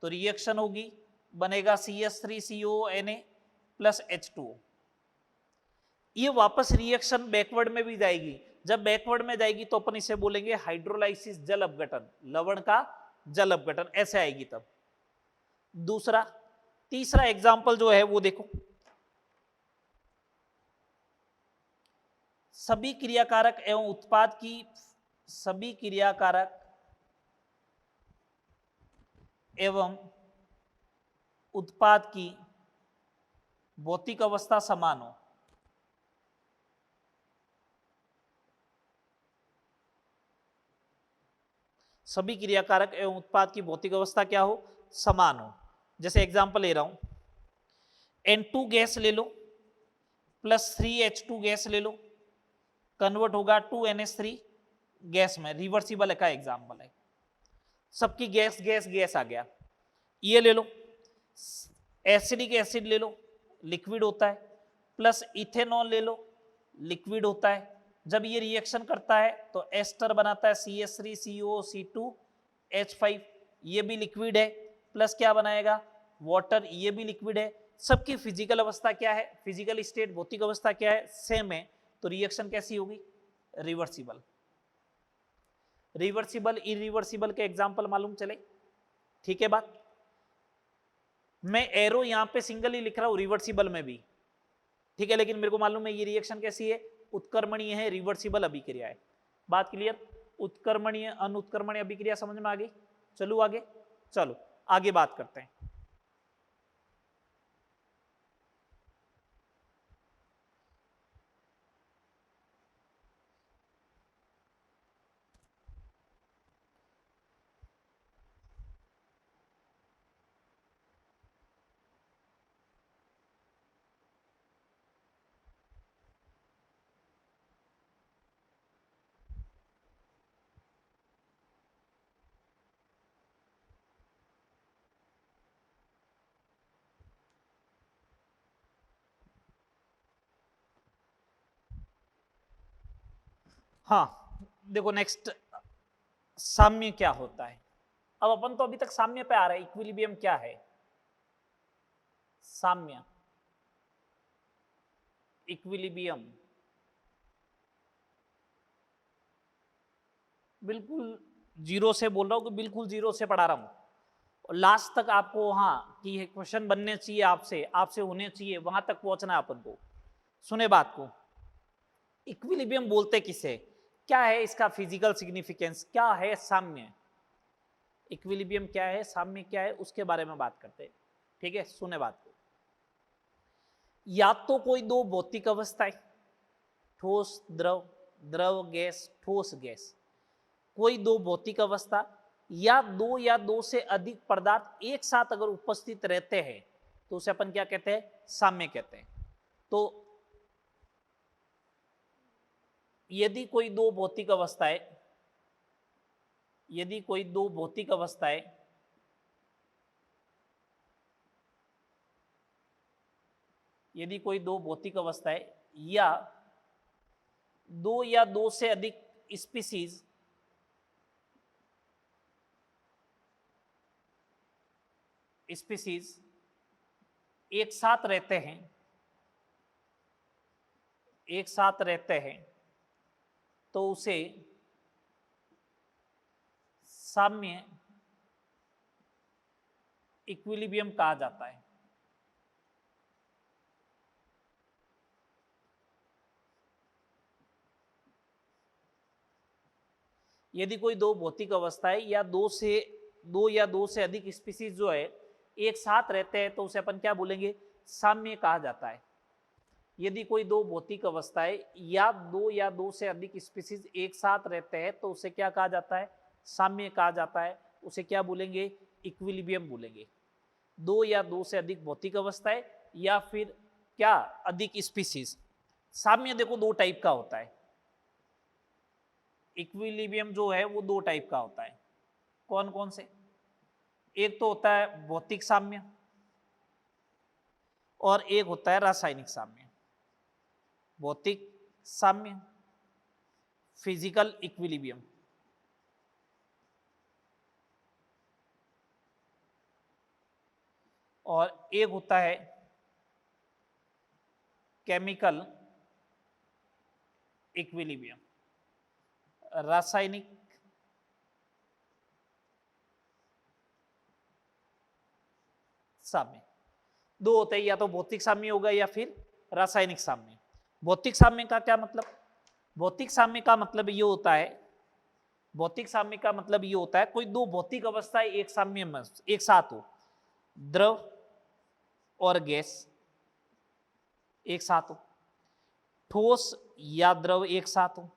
तो रिएक्शन होगी, बनेगा CH3CONA प्लस H2O। ये वापस रिएक्शन बैकवर्ड में भी जाएगी। जब बैकवर्ड में जाएगी तो अपन इसे बोलेंगे हाइड्रोलाइसिस, जल अपघटन, लवण का जल अपघटन, ऐसे आएगी तब। दूसरा, तीसरा एग्जाम्पल जो है वो देखो, सभी क्रियाकारक एवं उत्पाद की, सभी क्रियाकारक एवं उत्पाद की भौतिक अवस्था समान हो। सभी क्रियाकारक एवं उत्पाद की भौतिक अवस्था क्या हो? समान हो। जैसे एग्जांपल ले रहा हूं, N2 गैस ले लो प्लस 3H2 गैस ले लो, कन्वर्ट होगा 2NH3 गैस में, रिवर्सिबल का एग्जांपल है। सबकी गैस गैस गैस आ गया। ये ले लो, एसिडिक एसिड ले लो, लिक्विड होता है, प्लस इथेनॉल ले लो, लिक्विड होता है। जब ये रिएक्शन करता है तो एस्टर बनाता है CH3COC2H5, ये भी लिक्विड है, प्लस क्या बनाएगा? वाटर, ये भी लिक्विड है। सबकी फिजिकल अवस्था क्या है? फिजिकल स्टेट, भौतिक अवस्था क्या है? सेम है। तो रिएक्शन कैसी होगी? रिवर्सिबल। रिवर्सिबल इरिवर्सिबल के एग्जाम्पल मालूम चले? ठीक है बात। मैं एरो यहां पे सिंगल ही लिख रहा हूं रिवर्सिबल में भी, ठीक है, लेकिन मेरे को मालूम है ये रिएक्शन कैसी है? उत्क्रमणीय है, रिवर्सिबल अभिक्रिया है। बात क्लियर? उत्क्रमणीय अनुत्क्रमणीय अभिक्रिया समझ में आ गई? चलो आगे, चलो आगे बात करते हैं। हाँ देखो, नेक्स्ट साम्य क्या होता है। अब अपन तो अभी तक साम्य पे आ रहा है। इक्विलिब्रियम क्या है? साम्य, इक्विलिब्रियम बिल्कुल जीरो से बोल रहा हूं कि बिल्कुल जीरो से पढ़ा रहा हूं, और लास्ट तक आपको, हाँ कि क्वेश्चन बनने चाहिए आपसे, आपसे होने चाहिए, वहां तक पहुंचना है अपन को। सुने बात को, इक्विलिब्रियम बोलते किसे, क्या है इसका फिजिकल सिग्निफिकेंस, क्या है साम्य, इक्विलिब्रियम क्या है, साम्य क्या है, उसके बारे में बात करते हैं। ठीक है, सुने बात को। या तो कोई दो भौतिक अवस्थाएं, ठोस द्रव, द्रव गैस, ठोस गैस, कोई दो भौतिक अवस्था या दो से अधिक पदार्थ एक साथ अगर उपस्थित रहते हैं तो उसे अपन क्या कहते हैं, साम्य कहते हैं। तो यदि कोई दो भौतिक अवस्थाएं यदि कोई दो भौतिक अवस्थाएं यदि कोई दो भौतिक अवस्थाएं या दो से अधिक स्पीसीज एक साथ रहते हैं तो उसे साम्य इक्विलिब्रियम कहा जाता है। यदि कोई दो भौतिक अवस्थाएं या दो से अधिक स्पीसीज जो है एक साथ रहते हैं तो उसे अपन क्या बोलेंगे, साम्य कहा जाता है। यदि कोई दो भौतिक अवस्थाएं या दो से अधिक स्पीसीज एक साथ रहते हैं तो उसे क्या कहा जाता है, साम्य कहा जाता है। उसे क्या बोलेंगे, इक्विलिब्रियम बोलेंगे। दो से अधिक भौतिक अवस्थाएं या फिर क्या, अधिक स्पीसीज। साम्य देखो दो टाइप का होता है, इक्विलिब्रियम जो है वो दो टाइप का होता है। कौन कौन से, एक तो होता है भौतिक साम्य और एक होता है रासायनिक साम्य। भौतिक साम्य, फिजिकल इक्विलिब्रियम, और एक होता है केमिकल इक्विलिब्रियम, रासायनिक साम्य। दो होते हैं, या तो भौतिक साम्य होगा या फिर रासायनिक साम्य। भौतिक साम्य का क्या मतलब, भौतिक साम्य का मतलब ये होता है, कोई दो भौतिक अवस्थाएं एक साम्य में एक साथ हो, द्रव और गैस एक साथ हो, ठोस या द्रव एक साथ हो,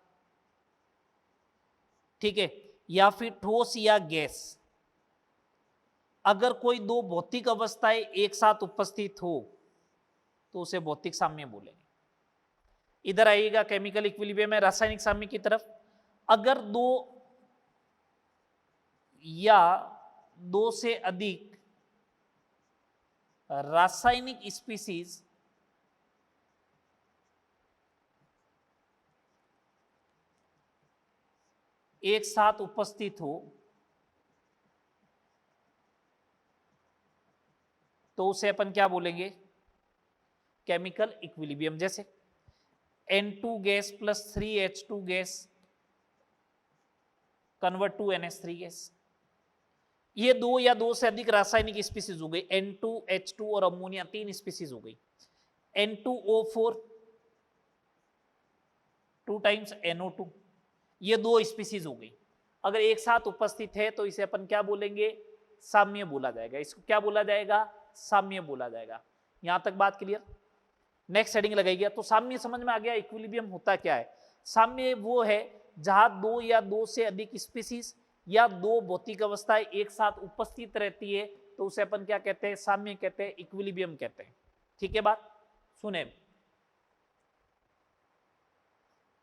ठीक है, या फिर ठोस या गैस। अगर कोई दो भौतिक अवस्थाएं एक साथ उपस्थित हो तो उसे भौतिक साम्य बोलेंगे। इधर आइएगा केमिकल इक्विलिब्रियम में, रासायनिक साम्य की तरफ। अगर दो या दो से अधिक रासायनिक स्पीसीज एक साथ उपस्थित हो तो उसे अपन क्या बोलेंगे, केमिकल इक्विलिब्रियम। जैसे N2 gas plus 3H2 gas convert to NH3 gas. ये दो या दो से अधिक रासायनिक स्पीसीज हो गई, N2, H2 और अमोनिया, तीन स्पीसीज हो गई। N2O4 2 टाइम्स NO2, ये दो स्पीसीज हो गई। अगर एक साथ उपस्थित है तो इसे अपन क्या बोलेंगे, साम्य बोला जाएगा। इसको क्या बोला जाएगा, साम्य बोला जाएगा। यहां तक बात क्लियर। नेक्स्ट हेडिंग लगाइए। तो साम्य समझ में आ गया, इक्विलिब्रियम होता क्या है। साम्य वो है जहां दो या दो से अधिक स्पीसीज या दो भौतिक अवस्थाएं एक साथ उपस्थित रहती है तो उसे अपन क्या कहते हैं, साम्य कहते हैं, इक्विलिब्रियम कहते हैं। ठीक है बात, सुने।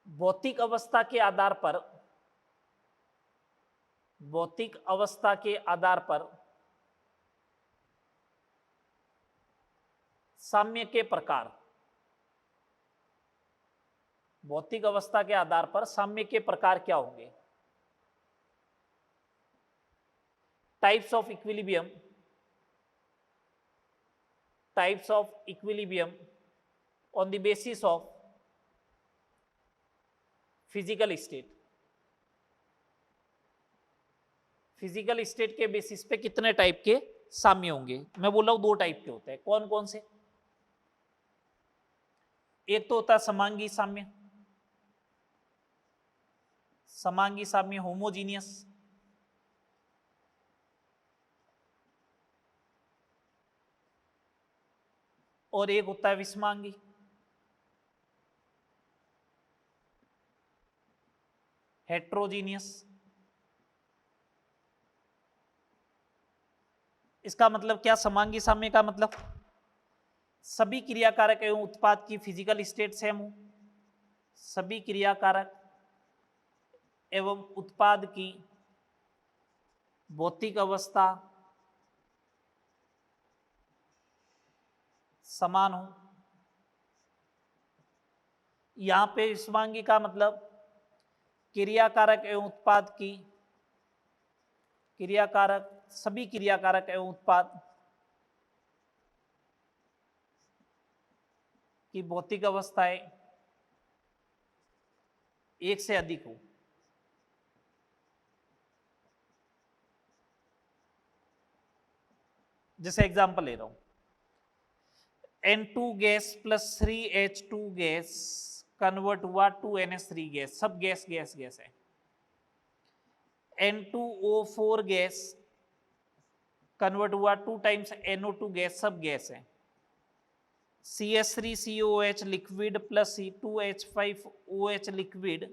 भौतिक अवस्था के आधार पर साम्य के प्रकार, भौतिक अवस्था के आधार पर साम्य के प्रकार क्या होंगे। Types of equilibrium on the basis of physical state के बेसिस पे कितने टाइप के साम्य होंगे। मैं बोल रहा हूं दो टाइप के होते हैं। कौन कौन से, एक तो होता है समांगी साम्य होमोजीनियस, और एक होता है विषमांगी हेट्रोजीनियस। इसका मतलब क्या, समांगी साम्य का मतलब सभी क्रियाकारक एवं उत्पाद की फिजिकल स्टेट सेम हो, सभी क्रियाकारक एवं उत्पाद की भौतिक अवस्था समान हो। यहां पे समांगी का मतलब क्रियाकारक एवं उत्पाद की, क्रियाकारक, सभी क्रियाकारक एवं उत्पाद की भौतिक अवस्थाएं एक से अधिक हो। जैसे एग्जांपल ले रहा हूं, N2 gas plus 3H2 gas convert हुआ टू NH3 गैस, सब गैस गैस गैस है। N2O4 गैस कन्वर्ट हुआ 2 टाइम्स NO2 गैस, सब गैस है। CH3COH liquid plus C2H5OH liquid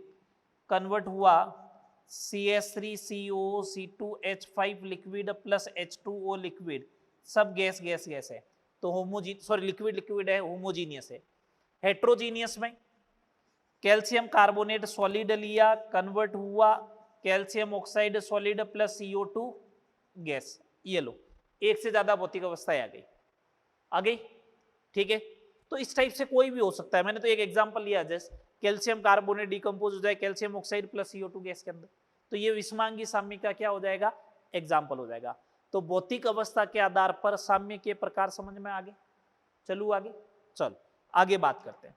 convert हुआ CH3COC2H5 liquid plus H2O liquid, सब गैस गैस गैस है। तो लिक्विड लिक्विड है, होमोजीनियस है। हेट्रोजीनियस में कैल्शियम कार्बोनेट सॉलिड लिया, कन्वर्ट हुआ calcium oxide solid plus CO2 gas, ये लो, एक से ज्यादा भौतिक अवस्थाएं आ गई। ठीक है, तो इस टाइप से कोई भी हो सकता है। मैंने तो एक एग्जांपल लिया, जैसे कैल्शियम कार्बोनेट डिकम्पोज हो जाए calcium oxide plus CO2 gas के अंदर, तो ये विषमांगी साम्य का क्या हो जाएगा, एग्जांपल हो जाएगा। तो भौतिक अवस्था के आधार पर साम्य के प्रकार समझ में आगे। चलो आगे, चल आगे बात करते हैं।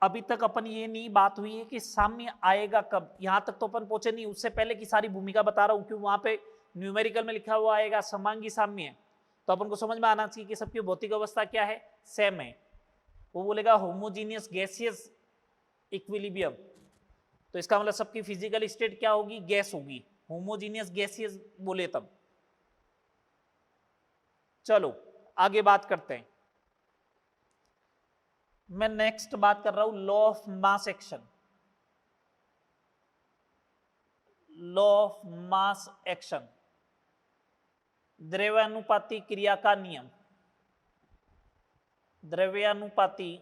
अभी तक अपन ये नहीं बात हुई है कि साम्य आएगा कब, यहां तक तो अपन पहुंचे नहीं। उससे पहले की सारी भूमिका बता रहा हूं, क्यों वहां पे न्यूमेरिकल में लिखा हुआ आएगा समांगी साम्य है, तो अपन को समझ में आना चाहिए कि सबकी भौतिक अवस्था क्या है, सेम है। वो बोलेगा होमोजीनियस गैसियस इक्विलिब्रियम, तो इसका मतलब सबकी फिजिकल स्टेट क्या होगी, गैस होगी। होमोजीनियस गैसियस बोले तब। चलो आगे बात करते हैं। मैं नेक्स्ट बात कर रहा हूं law of mass action. Law of mass action, द्रव्यानुपाती क्रिया का नियम। द्रव्यानुपाती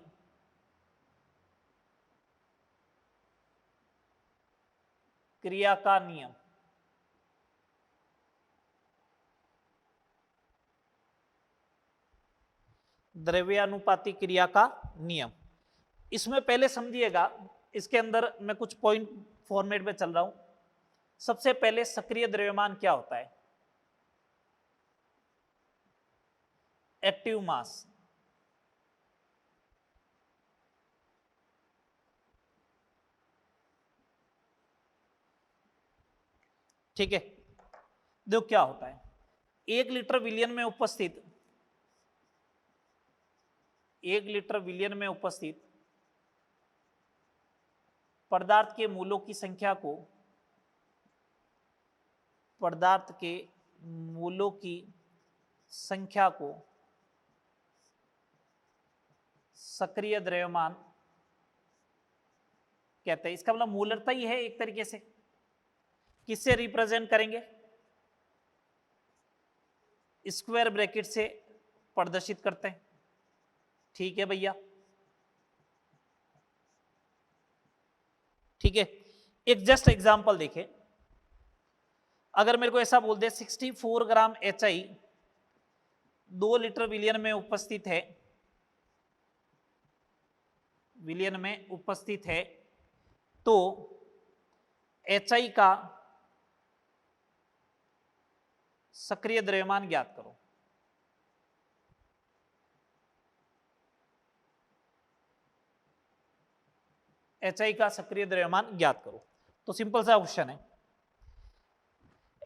क्रिया का नियम। द्रव्यानुपाती क्रिया का नियम, इसमें पहले समझिएगा, इसके अंदर मैं कुछ पॉइंट फॉर्मेट में चल रहा हूं। सबसे पहले सक्रिय द्रव्यमान क्या होता है, एक्टिव मास। ठीक है, देखो क्या होता है, 1 लीटर विलियन में उपस्थित, 1 लीटर विलियन में उपस्थित पदार्थ के मूलों की संख्या को, पदार्थ के मूलों की संख्या को सक्रिय द्रव्यमान कहते हैं। इसका मतलब मूलरता ही है एक तरीके से। किससे रिप्रेजेंट करेंगे, स्क्वायर ब्रैकेट से प्रदर्शित करते हैं। ठीक है भैया, ठीक है। एक जस्ट एग्जांपल देखें, अगर मेरे को ऐसा बोल दे 64 ग्राम HI 2 लीटर विलियन में उपस्थित है, विलियन में उपस्थित है, तो HI का सक्रिय द्रव्यमान ज्ञात करो। HI का सक्रिय द्रव्यमान ज्ञात करो। तो सिंपल सा क्वेश्चन है,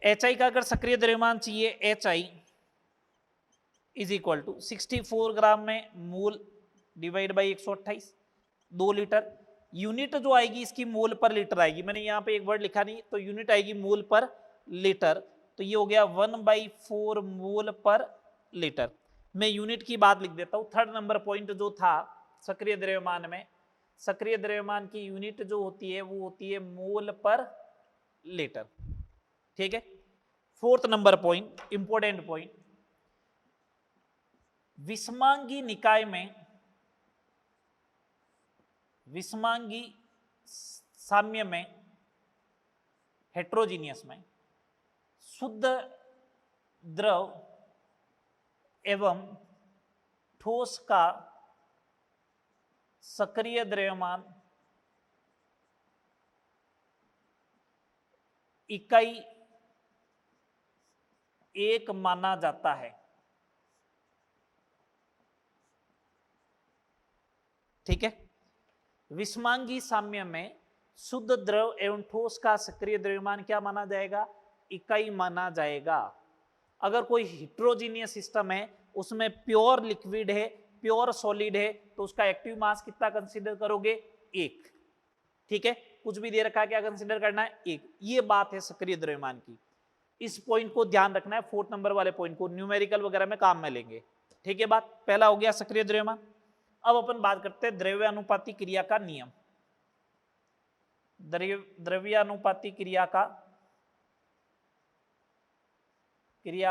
HI का अगर सक्रिय द्रव्यमान चाहिए, HI इज इक्वल टू 64 ग्राम में मूल डिवाइड बाई 128, 2 लीटर। यूनिट जो आएगी इसकी मोल पर लीटर आएगी, मैंने यहाँ पे एक वर्ड लिखा नहीं, तो यूनिट आएगी मोल पर लीटर, तो ये हो गया 1/4 मोल पर लीटर। मैं यूनिट की बात लिख देता हूँ। थर्ड नंबर पॉइंट जो था सक्रिय द्रव्यमान में सक्रिय द्रव्यमान की यूनिट जो होती है वो होती है मोल पर लीटर। ठीक है, fourth number point, important point, विषमांगी निकाय में, विषमांगी साम्य में, हेट्रोजीनियस में शुद्ध द्रव एवं ठोस का सक्रिय द्रव्यमान इकाई एक माना जाता है। ठीक है, विषमांगी साम्य में शुद्ध द्रव एवं ठोस का सक्रिय द्रव्यमान क्या माना जाएगा? इकाई माना जाएगा। अगर कोई हेट्रोजीनियस सिस्टम है, उसमें प्योर लिक्विड है, प्योर सॉलिड है, तो उसका एक्टिव मास कितना कंसीडर करोगे? 1। ठीक है, कुछ भी दे रखा है, क्या कंसीडर करना है? 1। ये बात है सक्रिय द्रव्यमान की। इस पॉइंट को ध्यान रखना है, फोर्थ नंबर वाले पॉइंट को न्यूमेरिकल वगैरह में काम में लेंगे। ठीक है, बात पहला हो गया सक्रिय द्रव्यमान। अब अपन बात करते हैं द्रव्यानुपाती क्रिया का नियम। द्रव्यानुपाती क्रिया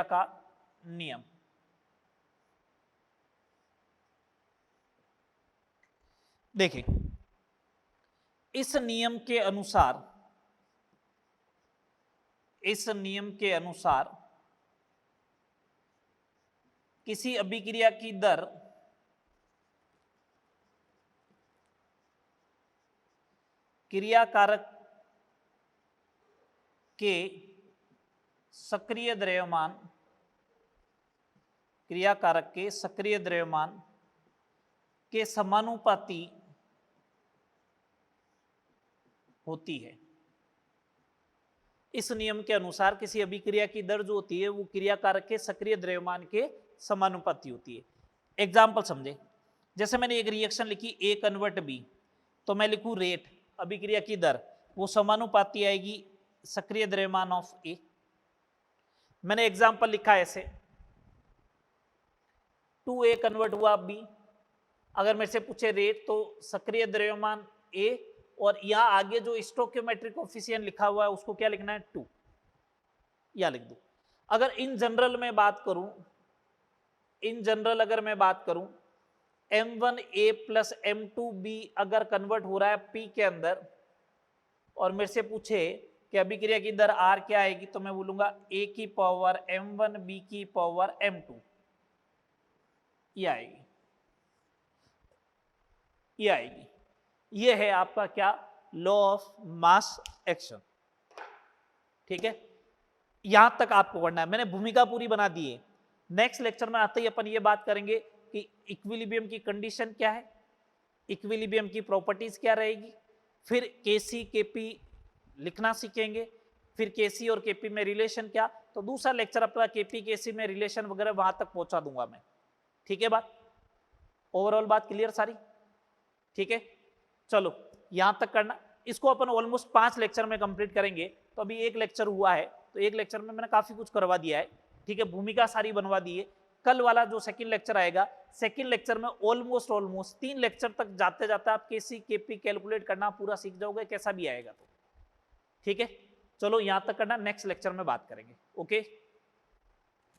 का नियम। देखिए, इस नियम के अनुसार किसी अभिक्रिया की दर क्रियाकारक के सक्रिय द्रव्यमान के समानुपाती होती है। इस नियम के अनुसार किसी अभिक्रिया की दर जो होती है वो क्रियाकारक के सक्रिय द्रव्यमान के समानुपाती होती है। एग्जाम्पल समझे, जैसे मैंने एक रिएक्शन लिखी A कन्वर्ट B, तो मैं लिखूं रेट, अभिक्रिया की दर, वो समानुपाती आएगी सक्रिय द्रव्यमान ऑफ A। मैंने एग्जाम्पल लिखा ऐसे 2A कन्वर्ट हुआ B, अगर मेरे से पूछे रेट तो सक्रिय द्रव्यमान A, और यहां आगे जो स्टोइकियोमेट्रिक कोएफिशिएंट लिखा हुआ है उसको क्या लिखना है? 2, या लिख दो। अगर इन जनरल अगर मैं बात करूं M1A प्लस M2B अगर कन्वर्ट हो रहा है P के अंदर, और मेरे से पूछे कि अभिक्रिया की दर R क्या आएगी, तो मैं बोलूंगा A की पावर M1 B की पावर M2, ये आएगी। ये है आपका क्या? Law of mass action. ठीक है, यहां तक आपको पढ़ना है, मैंने भूमिका पूरी बना दी है। नेक्स्ट लेक्चर में आते ही अपन ये बात करेंगे कि इक्विलिब्रियम की कंडीशन क्या है, इक्विलिब्रियम की प्रॉपर्टीज क्या रहेगी, फिर केसी केपी लिखना सीखेंगे, फिर केसी और केपी में रिलेशन क्या। तो दूसरा लेक्चर अपना केपी केसी में रिलेशन वगैरह वहां तक पहुंचा दूंगा मैं। ठीक है, बात ओवरऑल बात क्लियर सारी? ठीक है, चलो यहां तक करना। इसको अपन ऑलमोस्ट 5 लेक्चर में कंप्लीट करेंगे। तो अभी एक लेक्चर हुआ है, तो एक लेक्चर में मैंने काफी कुछ करवा दिया है। ठीक है, भूमिका सारी बनवा दी है। कल वाला जो सेकंड लेक्चर आएगा, सेकंड लेक्चर में ऑलमोस्ट 3 लेक्चर तक जाते जाते आप केसी केपी कैलकुलेट करना पूरा सीख जाओगे, कैसा भी आएगा तो। ठीक है, चलो यहां तक करना, नेक्स्ट लेक्चर में बात करेंगे। ओके।